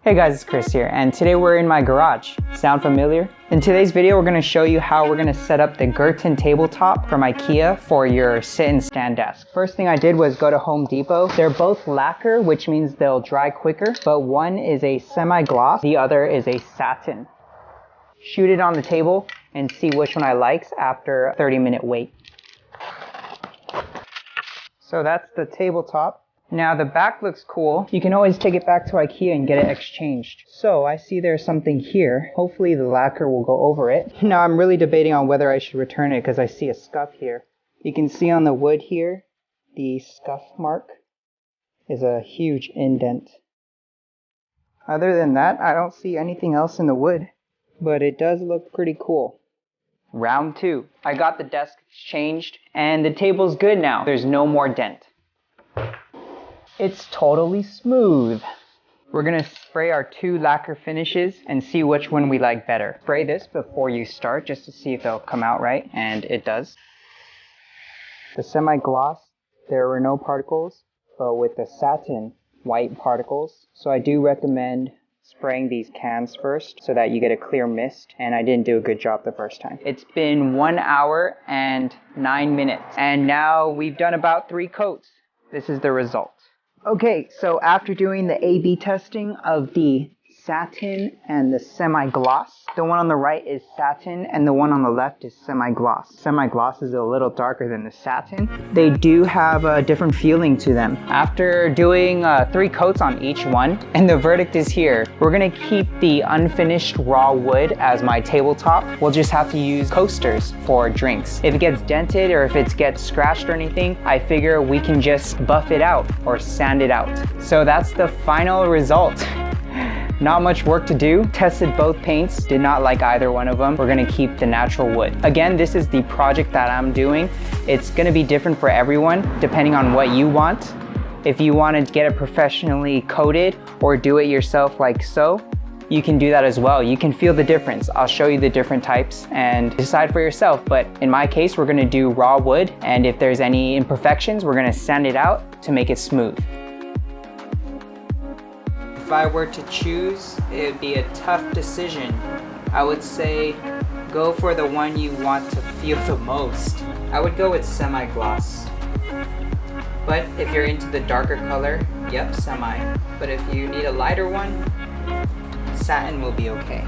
Hey guys, it's Chris here, and today we're in my garage. Sound familiar? In today's video, we're going to show you how we're going to set up the Gerton tabletop from IKEA for your sit and stand desk. First thing I did was go to Home Depot. They're both lacquer, which means they'll dry quicker, but one is a semi-gloss, the other is a satin. Shoot it on the table and see which one I like after a 30-minute wait. So that's the tabletop. Now the back looks cool. You can always take it back to IKEA and get it exchanged. So I see there's something here. Hopefully the lacquer will go over it. Now I'm really debating on whether I should return it because I see a scuff here. You can see on the wood here, the scuff mark is a huge indent. Other than that, I don't see anything else in the wood, but it does look pretty cool. Round 2. I got the desk exchanged and the table's good now. There's no more dent. It's totally smooth. We're gonna spray our 2 lacquer finishes and see which one we like better. Spray this before you start just to see if they'll come out right, and it does. The semi-gloss, there were no particles, but with the satin, white particles. So I do recommend spraying these cans first so that you get a clear mist, and I didn't do a good job the first time. It's been 1 hour and 9 minutes, and now we've done about 3 coats. This is the result. Okay, so after doing the A/B testing of the satin and the semi-gloss, the one on the right is satin and the one on the left is semi-gloss. Semi-gloss is a little darker than the satin. They do have a different feeling to them. After doing 3 coats on each one, and the verdict is here, we're gonna keep the unfinished raw wood as my tabletop. We'll just have to use coasters for drinks. If it gets dented or if it gets scratched or anything, I figure we can just buff it out or sand it out. So that's the final result. Not much work to do. Tested both paints, did not like either one of them. We're gonna keep the natural wood. Again, this is the project that I'm doing. It's gonna be different for everyone, depending on what you want. If you want to get it professionally coated or do it yourself like so, you can do that as well. You can feel the difference. I'll show you the different types and decide for yourself. But in my case, we're gonna do raw wood, and if there's any imperfections, we're gonna sand it out to make it smooth. If I were to choose, it would be a tough decision. I would say go for the one you want to feel the most. I would go with semi-gloss. But if you're into the darker color, yep, semi. But if you need a lighter one, satin will be okay.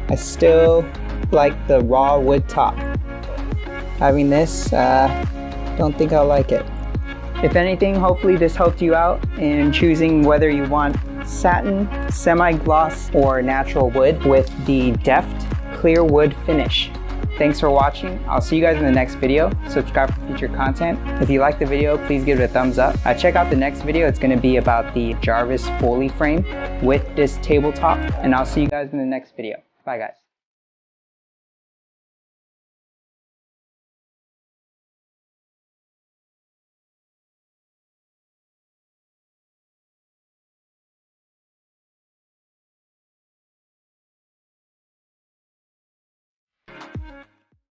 I still like the raw wood top. Having this, don't think I'll like it. If anything, hopefully this helped you out in choosing whether you want satin, semi-gloss, or natural wood with the deft clear wood finish. Thanks for watching. I'll see you guys in the next video. Subscribe for future content. If you like the video, please give it a thumbs up. Check out the next video. It's going to be about the Jarvis Foley frame with this tabletop, and I'll see you guys in the next video. Bye guys.